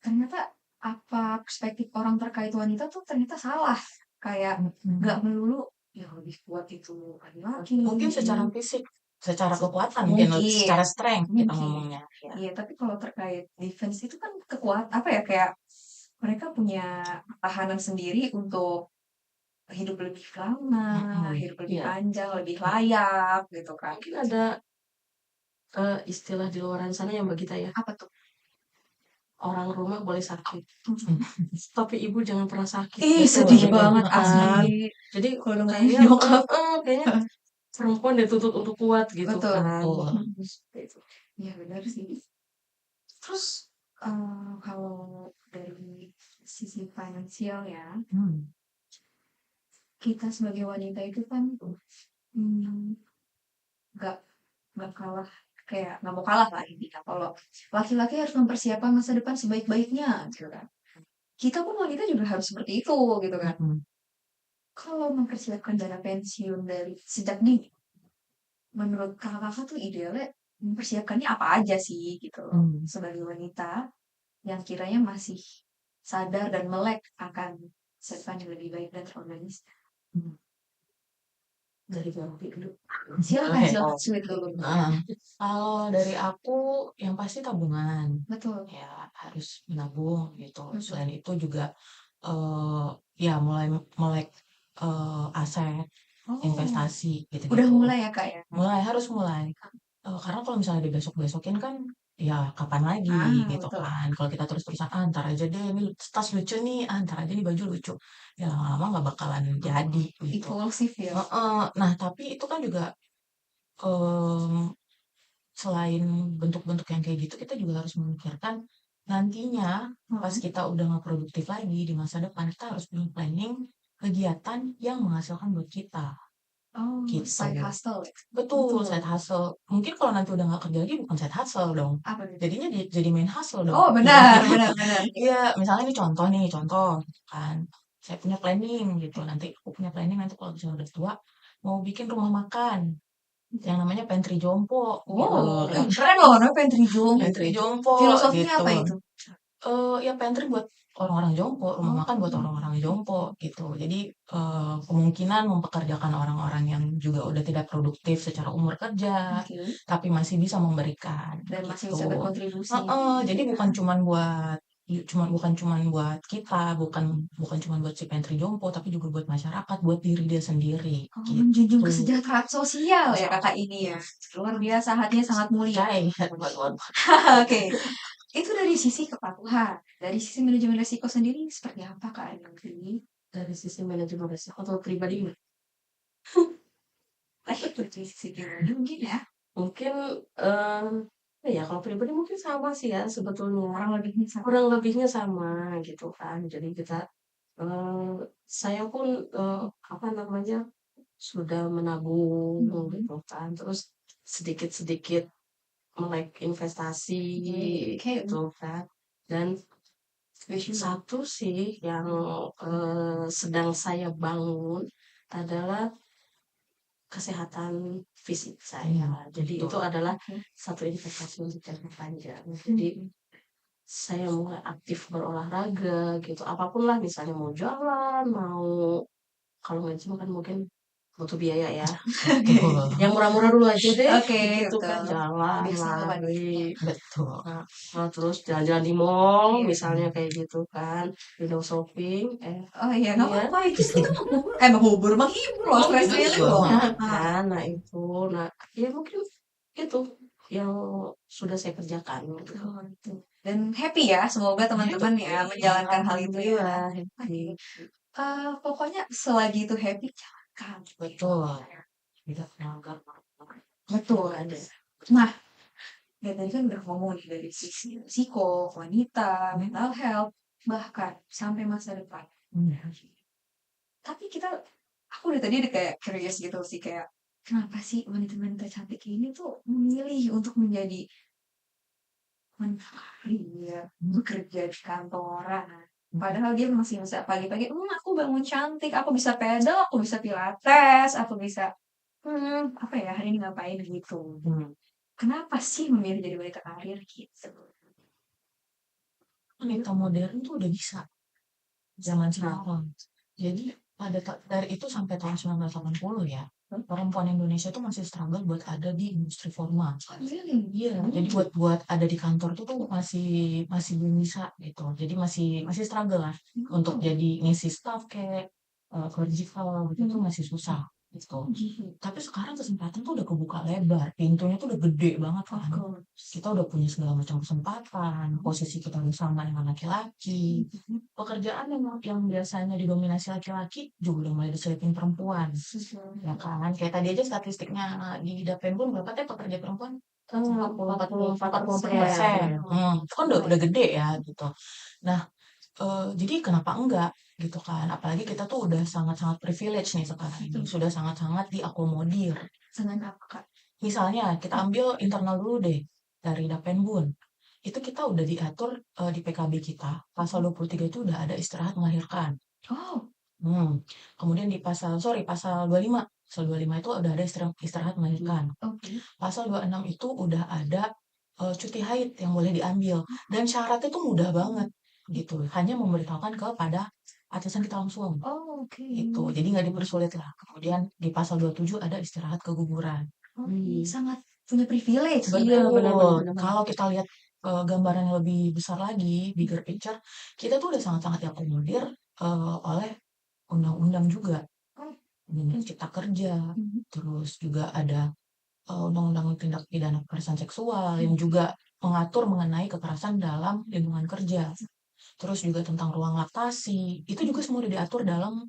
ternyata apa perspektif orang terkait wanita tuh ternyata salah. Kayak nggak melulu ya lebih kuat itu laki-laki. Mungkin secara fisik, secara kekuatan, mungkin secara strength kita ngomongnya. Iya, tapi kalau terkait defense itu kan kekuatan kayak mereka punya pertahanan sendiri untuk hidup lebih lama, hidup lebih panjang, lebih layak gitu kan. Mungkin ada istilah di luar sana yang bagi kita ya. Apa tuh? Orang rumah boleh sakit, tapi ibu jangan pernah sakit. Sedih banget asli. Jadi kayaknya perempuan dituntut untuk kuat gitu kan. Iya benar sih. Terus kalau dari sisi finansial ya, kita sebagai wanita itu kan nggak kalah, kayak nggak mau kalah lah intinya. Kalau laki-laki harus mempersiapkan masa depan sebaik-baiknya gitu kan. Kita pun wanita juga harus seperti itu gitu kan. Kalau mempersiapkan dana pensiun dari sejak dini, menurut kakak tuh idealnya mempersiapkannya apa aja sih gitu loh. Sebagai wanita yang kiranya masih sadar dan melek akan masa depan yang lebih baik dan terorganisir. Dari Bambi dulu. Silakan Sweet dulu. Kalau dari aku yang pasti tabungan. Betul. Ya harus menabung gitu. Betul. Selain itu juga ya mulai melek aset, Oh, investasi udah gitu-gitu. mulai ya Kak ya? Harus mulai. Karena kalau misalnya dibesok-besokin kan ya kapan lagi gitu betul. kan. Kalau kita terus-terusan entar aja deh ini tas lucu nih, entar aja nih baju lucu. Ya lama-lama nggak bakalan jadi gitu. Impulsif ya. Nah, tapi itu kan juga em, selain bentuk-bentuk yang kayak gitu, kita juga harus memikirkan nantinya pas kita udah nggak produktif lagi di masa depan, kita harus punya planning kegiatan yang menghasilkan buat kita. Oh, Gitu. side hustle ya? Betul, side hustle. Mungkin kalau nanti udah nggak kerja lagi bukan side hustle dong. Apa itu? Jadinya jadi main hustle dong. Oh, benar. Iya, misalnya ini contoh kan. Saya punya planning gitu. Nanti aku punya planning nanti kalau misalnya udah tua mau bikin rumah makan yang namanya pantry jompo gitu. Oh, keren loh, namanya pantry jompo. Pantry jompo Filosofinya gitu. apa itu? Ya pantry buat orang-orang jompo, rumah makan buat orang-orang jompo gitu. Jadi kemungkinan mempekerjakan orang-orang yang juga udah tidak produktif secara umur kerja, tapi masih bisa memberikan Dan masih gitu. bisa berkontribusi. Jadi bukan cuman buat kita, bukan cuman buat si pantry jompo, tapi juga buat masyarakat, buat diri dia sendiri. Oh, gitu. menjunjung kesejahteraan sosial ya kakak ini ya. Luar biasa, hatinya sangat mulia. Oke. Itu dari sisi kepatuhan. Dari sisi manajemen risiko sendiri seperti apa Kak ini? Dari sisi manajemen risiko atau pribadi Dari sisi pribadi mungkin ya. mungkin ya kalau pribadi mungkin sama sih ya sebetulnya. Kurang lebihnya sama. sama gitu kan. Jadi kita saya pun apa namanya sudah menabung gitu kan. Terus sedikit-sedikit melek investasi gitu kan. Dan satu sih yang sedang saya bangun adalah kesehatan fisik saya. Jadi itu adalah satu investasi untuk jangka panjang. Jadi saya mulai aktif berolahraga gitu. Apapun lah misalnya mau jalan, mau kalau nge-gym kan mungkin butuh biaya ya. Yang murah-murah dulu aja deh. Gitu kan jalan, lari. Betul. Nah, terus jalan-jalan di mall misalnya kayak gitu kan. Window shopping. Oh iya, nggak apa-apa itu kita menghibur loh stress relief loh. Nah itu, nah ya mungkin itu yang sudah saya kerjakan. Gitu. Dan happy ya, semoga teman-teman ya menjalankan hal itu ya. Happy. Pokoknya selagi itu happy jangan. Betul. Tidak melanggar Betul ada. Nah, dan tadi kan udah ngomong nih dari sisi risiko, wanita, mental health, bahkan sampai masa depan. Tapi aku dari tadi udah kayak curious gitu sih kayak kenapa sih wanita-wanita cantik ini tuh memilih untuk menjadi karir, bekerja di kantoran. Padahal dia masih bisa pagi-pagi, aku bangun cantik, aku bisa pedal, aku bisa pilates, aku bisa apa ya hari ini ngapain gitu. Kenapa sih memilih jadi wanita karir gitu? Wanita modern tuh udah bisa zaman sekarang. Jadi dari itu sampai tahun 1980 ya, perempuan Indonesia tuh masih struggle buat ada di industri formal. Iya, jadi buat ada di kantor tuh masih belum bisa gitu. Jadi masih struggle lah untuk jadi ngisi staff kayak clerical gitu tuh masih susah gitu. Tapi sekarang kesempatan tuh udah kebuka lebar, pintunya tuh udah gede banget kan. Kita udah punya segala macam kesempatan, posisi kita udah sama dengan laki-laki. Pekerjaan yang biasanya didominasi laki-laki juga udah mulai diselipin perempuan. Ya kan, kayak tadi aja statistiknya di Dapenbun berapa teh pekerja perempuan? 40%. Itu kan udah gede ya gitu. Nah, jadi kenapa enggak gitu kan? Apalagi kita tuh udah sangat-sangat privilege nih sekarang ini. Sudah sangat-sangat diakomodir. Dengan apa Kak? Misalnya kita ambil internal dulu deh dari Dapenbun. Itu kita udah diatur di PKB kita. Pasal 23 itu udah ada istirahat melahirkan. Oh. Kemudian di pasal 25 Pasal 25 itu udah ada istirahat melahirkan. Oke. Pasal 26 itu udah ada cuti haid yang boleh diambil dan syaratnya tuh mudah banget gitu. Hanya memberitahukan kepada atasan kita langsung Oh, oke. gitu. Jadi nggak dipersulit lah. Kemudian di pasal 27 ada istirahat keguguran. Oke, sangat punya privilege. Iya, benar-benar. Betul. Kalau kita lihat gambaran yang lebih besar lagi, bigger picture, kita tuh udah sangat-sangat diakomodir oleh undang-undang juga. Oh. Undang-undang Cipta Kerja, terus juga ada undang-undang tindak pidana kekerasan seksual yang juga mengatur mengenai kekerasan dalam lingkungan kerja. Terus juga tentang ruang laktasi, itu juga semua udah diatur dalam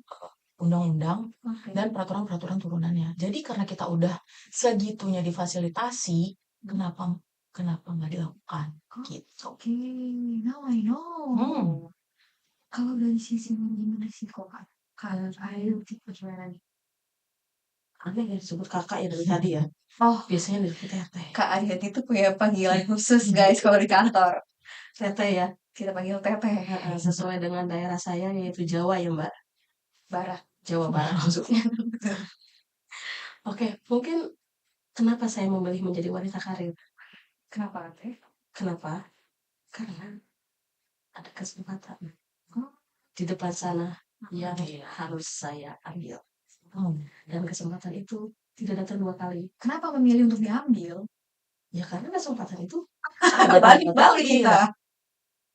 undang-undang Oke. dan peraturan-peraturan turunannya. Jadi karena kita udah segitunya difasilitasi, kenapa nggak dilakukan? Gitu. Oke, now I know. Kalau dari sisi manajemen risiko, Kak, kalau Ayu tipe gimana nih? Aneh ya disebut kakak ya dari tadi ya. Oh, Biasanya disebut teteh. Kak Aryati itu punya panggilan khusus guys kalau di kantor. Teteh ya. Kita panggil Teteh. Sesuai dengan daerah saya yaitu Jawa ya Mbak. Barat. Jawa Barat maksudnya. Oke, mungkin kenapa saya memilih menjadi wanita karir? Kenapa, Teh? Kenapa? Karena ada kesempatan Oh. di depan sana yang harus saya ambil. Dan kesempatan itu tidak datang 2 kali. Kenapa memilih untuk diambil? Ya karena kesempatan itu Balik kita.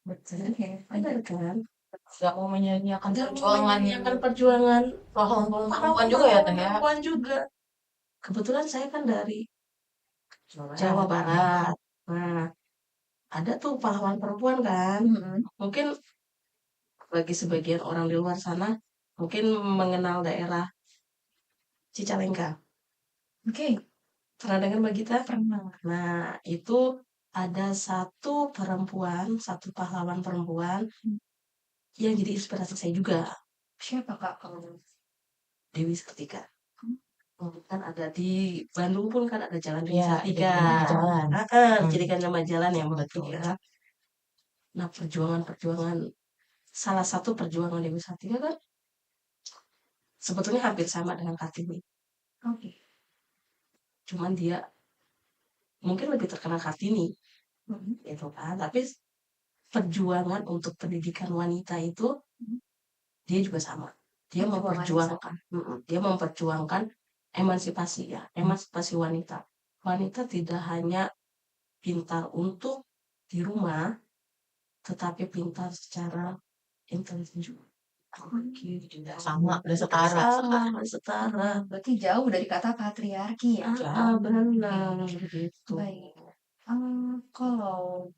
betul. Oke. Benar kan? Gak mau menyanyiakan Nggak perjuangan menyanyiakan perjuangan pahlawan perempuan juga ya, Teh ya? perempuan juga. Kebetulan saya kan dari Jawa Barat. Nah, ada tuh pahlawan perempuan kan. Mungkin bagi sebagian orang di luar sana mungkin mengenal daerah Cicalengka. Oke. Pernah dengar Mbak Gita? Pernah. Nah, itu ada satu pahlawan perempuan yang jadi inspirasi saya juga. Siapa, Kak, kalau Dewi Sartika. Kan ada di Bandung pun kan ada jalan Dewi Iya, Sartika. jalan. Dijadikan nama jalan yang betul ya. Nah, salah satu perjuangan Dewi Sartika kan sebetulnya hampir sama dengan Kartini. Oke. Cuman dia mungkin lebih terkenal Kartini, gitu kan. Tapi perjuangan untuk pendidikan wanita itu dia juga sama. Dia memperjuangkan emansipasi ya, emansipasi wanita. Wanita tidak hanya pintar untuk di rumah, tetapi pintar secara intelijen juga. Sama, udah setara. Berarti jauh dari kata patriarki ya. Benar gitu. Baik. Kalau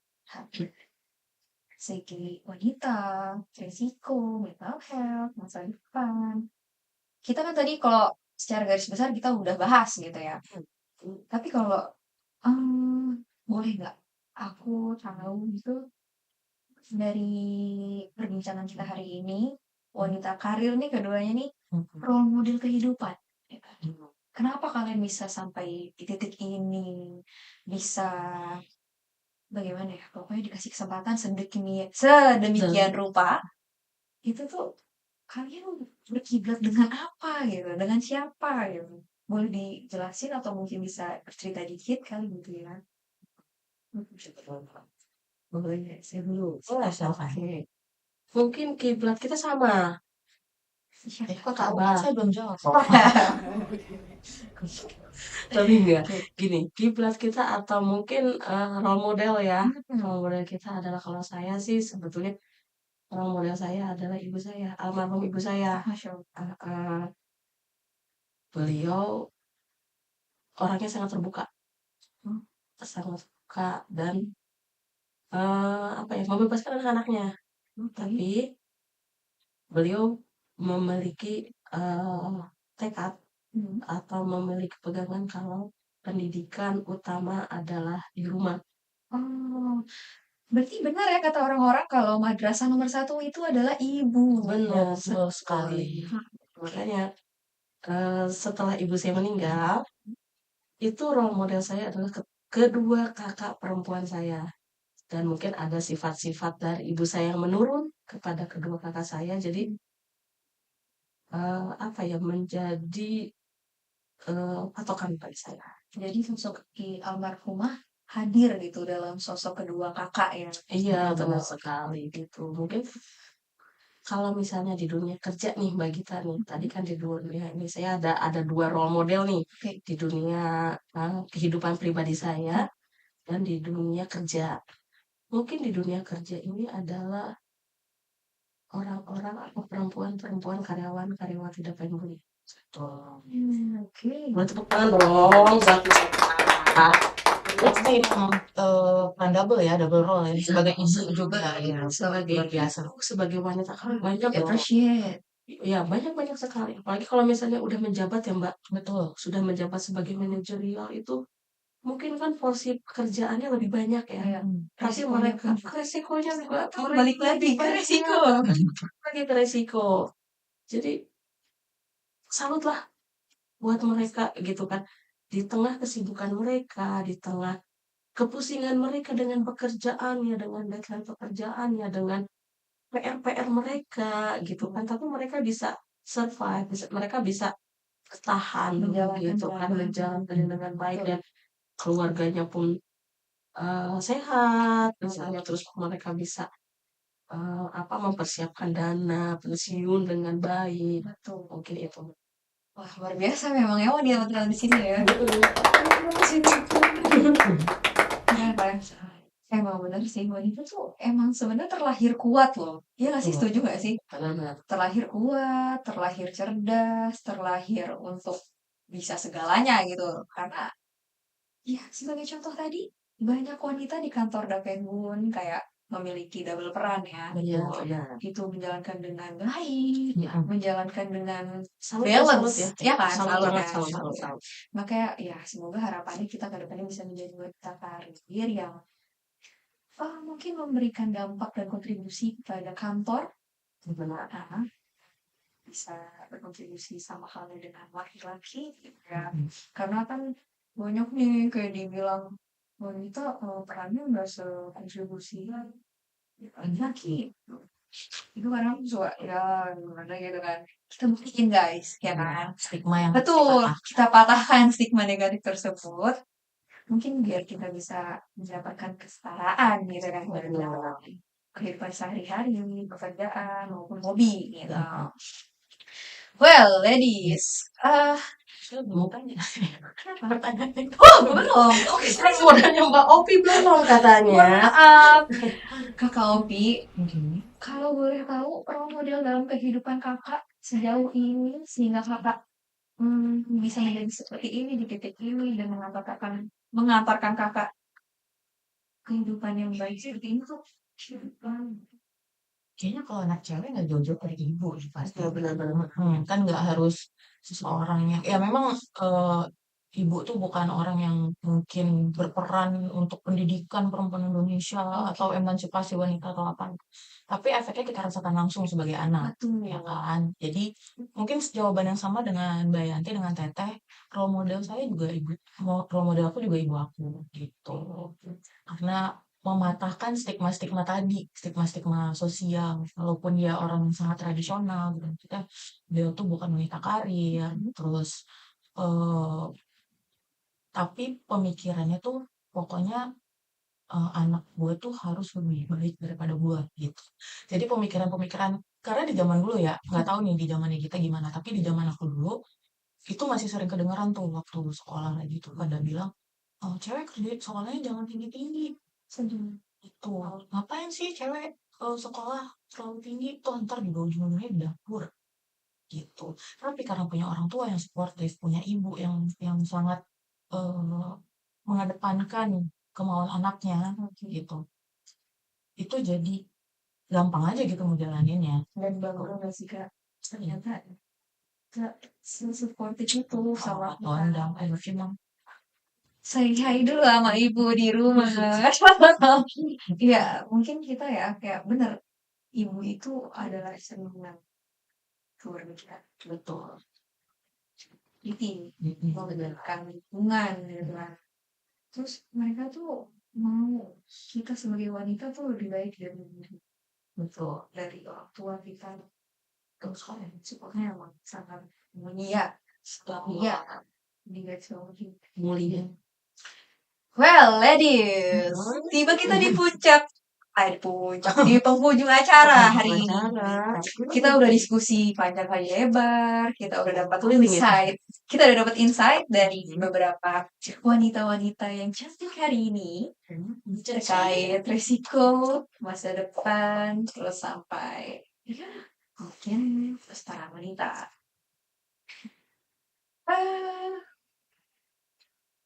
segi wanita, risiko, mental health, masa depan. Kita kan tadi kalau secara garis besar kita udah bahas gitu ya. Tapi kalau boleh nggak aku tahu gitu dari perbincangan kita hari ini, wanita karir nih keduanya nih role model kehidupan. Kenapa kalian bisa sampai di titik ini? Bisa bagaimana ya? Pokoknya dikasih kesempatan sedemikian rupa. Itu tuh kalian berkiblat dengan apa gitu? Dengan siapa gitu? Boleh dijelasin atau mungkin bisa bercerita dikit kali gitu ya? Boleh, saya dulu. Silakan. Oke. Mungkin kiblat kita sama. Kok tahu? Kan saya belum jawab. Tapi enggak. Gini, kiblat kita atau mungkin role model ya. Role model kita adalah kalau saya sih sebetulnya role model saya adalah ibu saya, almarhum ibu saya. Masya Allah. Beliau orangnya sangat terbuka. Sangat terbuka dan membebaskan anak-anaknya. Tapi beliau memiliki tekad atau memiliki pegangan kalau pendidikan utama adalah di rumah. Oh, berarti benar ya kata orang-orang kalau madrasah nomor 1 itu adalah ibu. Benar Betul sekali. Makanya setelah ibu saya meninggal, itu role model saya adalah kedua kakak perempuan saya. Dan mungkin ada sifat-sifat dari ibu saya yang menurun kepada kedua kakak saya. Jadi menjadi patokan bagi saya. Jadi sosok almarhumah hadir gitu dalam sosok kedua kakak ya. Iya, benar sekali gitu. Mungkin kalau misalnya di dunia kerja nih Mbak Gita nih, tadi kan di dunia ini saya ada 2 role model nih, Oke. di dunia, kehidupan pribadi saya dan di dunia kerja. Mungkin di dunia kerja ini adalah orang-orang atau perempuan-perempuan karyawan-karyawan tidak pandai. Betul. Oke. Boleh tepuk tangan dong buat mereka. Pasti emang double ya, double role ya, sebagai ibu juga ya, Sebagai luar biasa. sebagai wanita kan banyak loh. Appreciate. Ya, banyak-banyak sekali. Apalagi kalau misalnya udah menjabat ya Mbak, Betul. sudah menjabat sebagai manajerial itu mungkin kan porsi pekerjaannya lebih banyak ya. Iya. Tapi mereka resikonya juga Balik lagi ke resiko. lagi ke resiko. Jadi salutlah buat mereka gitu kan. Di tengah kesibukan mereka, di tengah kepusingan mereka dengan pekerjaannya, dengan deadline pekerjaannya, dengan PR-PR mereka gitu kan. Tapi mereka bisa survive, mereka bisa bertahan Menjalankan gitu dengan kan, baik. menjalankannya dengan baik Betul. dan keluarganya pun sehat misalnya, terus mereka bisa mempersiapkan dana pensiun dengan baik. Betul. Mungkin itu. Wah, luar biasa memang ya wanita-wanita di sini ya. Keren, keren. Emang bener sih, wanita tuh emang sebenarnya terlahir kuat loh. Iya gak sih? Betul. Setuju gak sih? Benar-benar. Terlahir kuat, terlahir cerdas, terlahir untuk bisa segalanya gitu. Karena ya sebagai contoh tadi, banyak wanita di kantor Dapengun kayak memiliki double peran ya. Iya, Betul. iya. Itu menjalankan dengan baik, Ya. menjalankan dengan Salut balance, ya. ya kan? Salut Salut banget, kan? salut, Salut. salut. Makanya ya semoga harapannya kita ke depannya bisa menjadi wanita karir yang mungkin memberikan dampak dan kontribusi kepada kantor. Benar. Bisa berkontribusi sama halnya dengan laki-laki gitu ya. Karena kan banyak nih kayak dibilang wanita perannya nggak sekontribusi laki-laki. Itu kadang suka ya gimana gitu kan. Kita buktiin guys, ya kan? Stigma yang Betul, harus kita patahkan stigma negatif tersebut. Mungkin biar kita bisa mendapatkan kesetaraan gitu kan dalam kehidupan sehari-hari, pekerjaan maupun hobi gitu. Well, ladies, saya belum tanya. Pertanyaan itu. oh belum. Oke, Terus modalnya Mbak Opi belum katanya. maaf, Kakak Opi. Gini. Kalau boleh tahu role model dalam kehidupan kakak sejauh ini sehingga kakak bisa menjadi seperti ini di titik ini dan mengantarkan kakak kehidupan yang baik seperti ini tuh. Kayaknya kalau anak cewek nggak jauh-jauh dari ibu sih pasti. Ya, benar-benar. Kan nggak harus seseorang yang ya memang ibu tuh bukan orang yang mungkin berperan untuk pendidikan perempuan Indonesia atau emansipasi wanita atau apa. Tapi efeknya kita rasakan langsung sebagai anak, Betul. ya kan? Jadi mungkin jawaban yang sama dengan Mbak Yanti dengan Teteh, role model saya juga ibu, role model aku juga ibu aku gitu. Karena mematahkan stigma-stigma tadi, stigma-stigma sosial. Walaupun dia orang yang sangat tradisional, gitu. Kita beliau tuh bukan wanita karir, terus tapi pemikirannya tuh pokoknya anak gue tuh harus lebih baik daripada gue gitu. Jadi pemikiran-pemikiran karena di zaman dulu ya, nggak tahu nih di zamannya kita gimana, tapi di zaman aku dulu itu masih sering kedengeran tuh waktu sekolah lagi tuh pada bilang, cewek kerja sekolahnya jangan tinggi-tinggi. Itu ngapain sih cewek sekolah terlalu tinggi tuh ntar juga ujung-ujungnya di dapur gitu. Tapi karena punya orang tua yang suportif, punya ibu yang sangat mengedepankan kemauan anaknya gitu. Itu jadi gampang aja gitu ngejalaninnya. Dan bangga gak sih Kak? Ternyata Kak se-supportive itu sama Tondang, kita. Say hi dulu sama ibu di rumah. Iya, mungkin kita ya kayak bener ibu itu adalah senang keluarga kita. Betul. Jadi memberikan lingkungan gitu kan. Terus mereka tuh mau kita sebagai wanita tuh lebih baik dari Betul. dari orang tua kita. Terus kan supportnya emang sangat mulia. Setia. Di garis bawahi. mulia. Well, ladies, tiba kita di puncak, di penghujung acara hari ini. Kita udah diskusi panjang kali lebar, kita udah dapat insight dari beberapa wanita-wanita yang cantik hari ini terkait risiko masa depan, terus sampai mungkin setara wanita.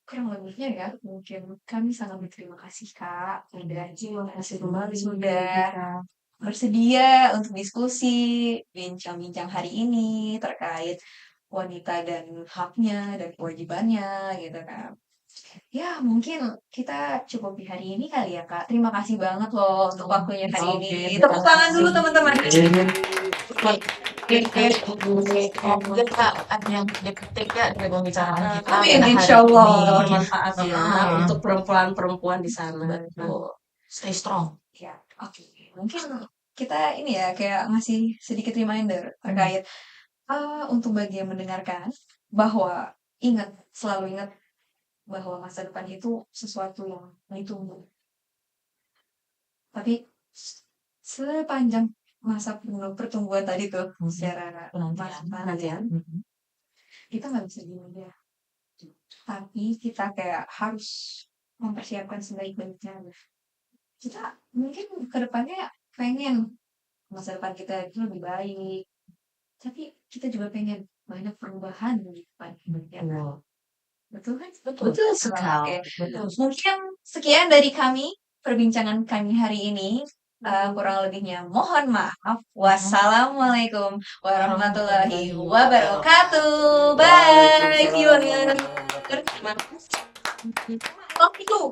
Kurang lebihnya ya, mungkin kami sangat berterima kasih Kak, Terima kasih kembali sudah bersedia untuk diskusi, bincang-bincang hari ini terkait wanita dan haknya dan kewajibannya gitu kan. Ya mungkin kita cukup di hari ini kali ya Kak. Terima kasih banget loh untuk waktunya hari ini. Tepuk tangan dulu teman-teman. Ada yang dipetik ya dari pembicaraan kita. Amin, pada hari insya Allah. ini. bermanfaat ya untuk perempuan-perempuan di sana. Betul. Stay strong. Ya, oke. Mungkin kita ini ya kayak ngasih sedikit reminder terkait untuk bagi yang mendengarkan bahwa selalu ingat bahwa masa depan itu sesuatu yang ditunggu. Tapi sepanjang masa pertumbuhan tadi tuh secara Penantian. kita nggak bisa diem aja. Tapi kita kayak harus mempersiapkan sebaik-baiknya. Kita mungkin kedepannya pengen masa depan kita itu lebih baik. Tapi kita juga pengen banyak perubahan di depan. Betul kan? Betul sekali. Oke. Mungkin sekian dari kami, perbincangan kami hari ini. Kurang lebihnya mohon maaf. Wassalamualaikum warahmatullahi wabarakatuh. Bye. See you later. Terima kasih. Oh, itu.